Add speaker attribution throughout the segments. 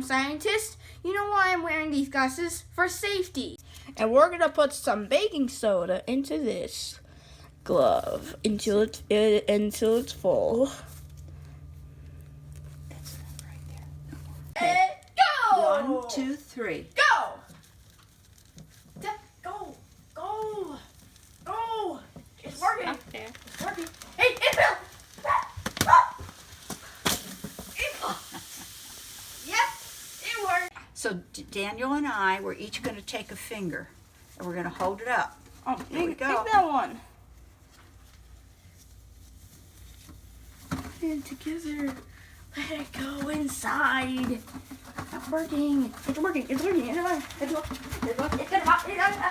Speaker 1: scientist, you know why I'm wearing these glasses? For safety. And we're gonna put some baking soda into this glove until it's full.
Speaker 2: That's enough right there.
Speaker 1: And go!
Speaker 2: 1, 2, 3.
Speaker 1: Go! Go! Go! Go! It's working.
Speaker 2: Up there.
Speaker 1: It's working. Hey, Bill! Yep, it worked.
Speaker 2: So Daniel and I, we're each going to take a finger and we're going to hold it up.
Speaker 1: Oh,
Speaker 2: Here we go.
Speaker 1: Take that one. And together, let it go inside. It's working. It's working. It's working. It's working. It's working. It's working. It's working.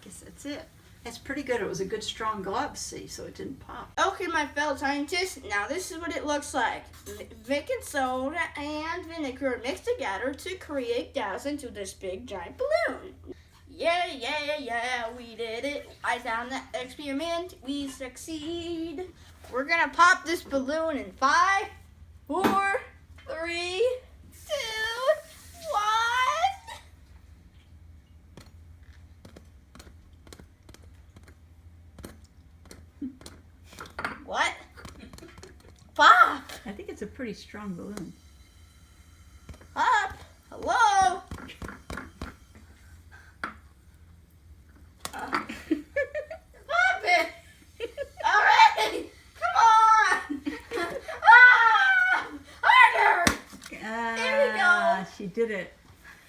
Speaker 2: Guess that's it. That's pretty good. It was a good strong glove, see, so it didn't pop.
Speaker 1: Okay, my fellow scientists, now this is what it looks like. Baking soda and vinegar mixed together to create gas into this big giant balloon. Yeah, we did it. I found the experiment. We succeed. We're gonna pop this balloon in 5, 4, 3, 2, 1. What? Pop!
Speaker 2: I think it's a pretty strong balloon.
Speaker 1: Pop! Hello? Pop it! Already! Come on! Harder! There we go.
Speaker 2: She did it.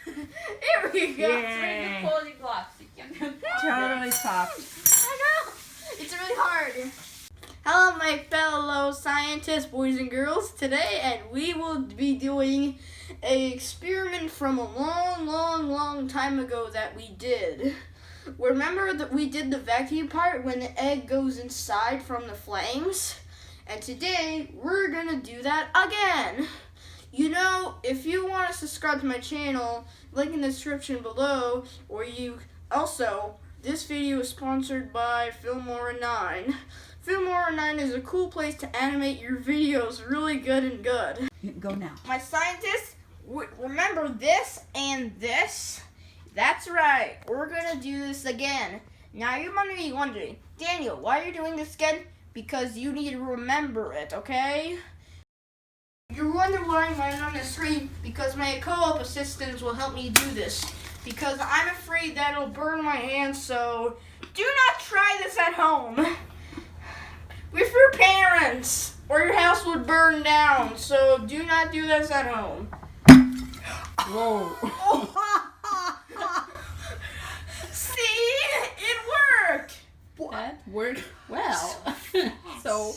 Speaker 1: Here we go.
Speaker 2: Yay.
Speaker 1: Holy blocks.
Speaker 2: Totally popped.
Speaker 1: I know. It's really hard. Hello, my fellow scientists, boys and girls. Today, and we will be doing an experiment from a long time ago that we did. Remember that we did the vacuum part when the egg goes inside from the flames? And today, we're gonna do that again. You know, if you want to subscribe to my channel, link in the description below, or you also, this video is sponsored by Filmora9. Filmora9 is a cool place to animate your videos really good and good.
Speaker 2: Go now.
Speaker 1: My scientists, remember this and this? That's right, we're gonna do this again. Now you might be wondering, Daniel, why are you doing this again? Because you need to remember it, okay? You're wondering why I'm on the screen, because my co-op assistants will help me do this. Because I'm afraid that'll burn my hands, so do not try this at home. With your parents, or your house would burn down, so do not do this at home.
Speaker 2: Whoa.
Speaker 1: See? It worked!
Speaker 3: That worked well. So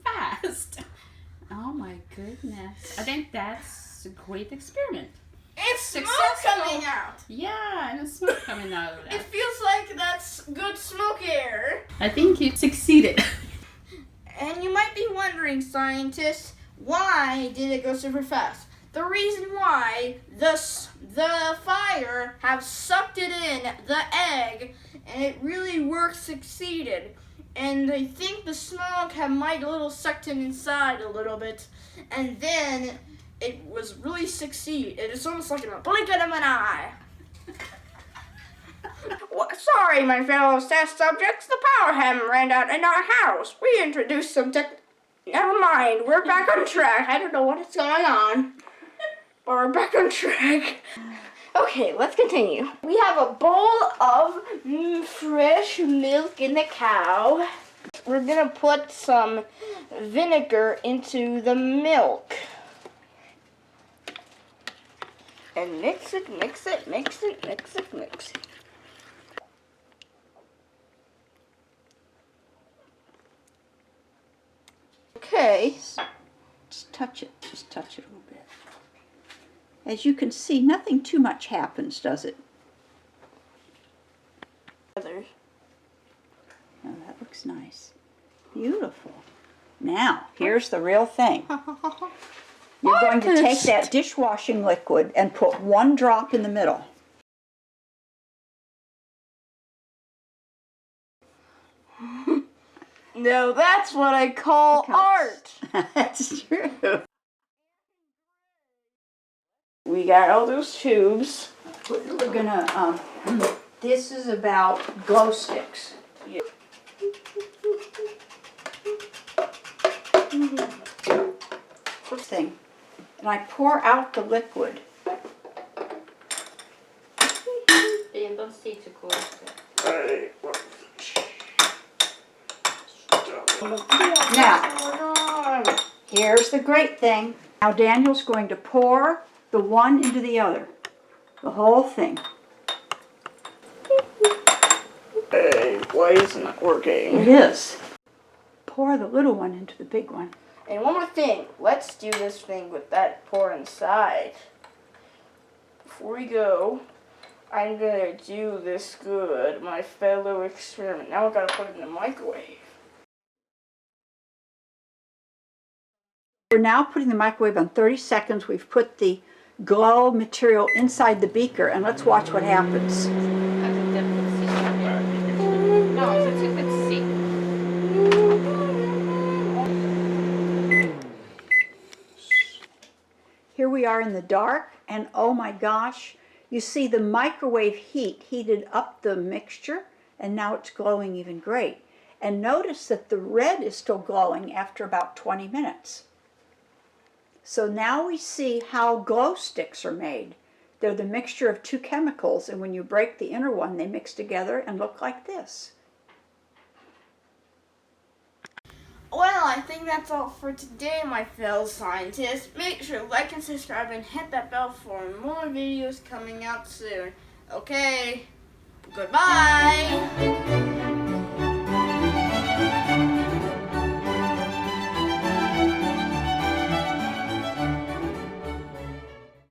Speaker 3: fast. Oh my goodness. I think that's a great experiment.
Speaker 1: It's smoke
Speaker 3: Successful.
Speaker 1: coming out.
Speaker 3: Yeah, and the smoke coming out of
Speaker 1: It
Speaker 3: that.
Speaker 1: feels like that's good smoke air.
Speaker 3: I think you succeeded.
Speaker 1: And you might be wondering, scientists, why did it go super fast? The reason why, the fire have sucked it in, the egg, and it really succeeded. And I think the smoke might a little sucked in inside a little bit, and then it was really succeed. It's almost like in a blink of an eye. Sorry, my fellow test subjects, the power hadn't ran out in our house. We introduced some Never mind, we're back on track. I don't know what is going on, but we're back on track. Okay, let's continue. We have a bowl of fresh milk in the cow. We're gonna put some vinegar into the milk. And mix it, mix it, mix it, mix it, mix it. Okay.
Speaker 2: Just touch it a little bit. As you can see, nothing too much happens, does it?
Speaker 1: Others.
Speaker 2: Oh, that looks nice. Beautiful. Now, here's the real thing. You're going to take that dishwashing liquid and put 1 drop in the middle.
Speaker 1: No, that's what I call art.
Speaker 2: That's true.
Speaker 1: We got all those tubes.
Speaker 2: We're gonna, this is about glow sticks.
Speaker 1: Yeah.
Speaker 2: First thing, and I pour out the liquid.
Speaker 3: Ian, don't stay too close.
Speaker 2: Now, here's the great thing. Now Daniel's going to pour the one into the other. The whole thing.
Speaker 1: Hey, why isn't it working?
Speaker 2: It is. Pour the little one into the big one.
Speaker 1: And one more thing, let's do this thing with that pour inside. Before we go, I'm gonna do this good, my fellow experiment. Now I gotta put it in the microwave.
Speaker 2: We're now putting the microwave on 30 seconds. We've put the glow material inside the beaker, and let's watch what happens.
Speaker 3: No, it's a tip and see.
Speaker 2: Here we are in the dark, and oh my gosh, you see the microwave heat heated up the mixture, and now it's glowing even great. And notice that the red is still glowing after about 20 minutes. So now we see how glow sticks are made. They're the mixture of 2 chemicals, and when you break the inner one, they mix together and look like this.
Speaker 1: Well, I think that's all for today, my fellow scientists. Make sure to like and subscribe and hit that bell for more videos coming out soon. Okay, goodbye!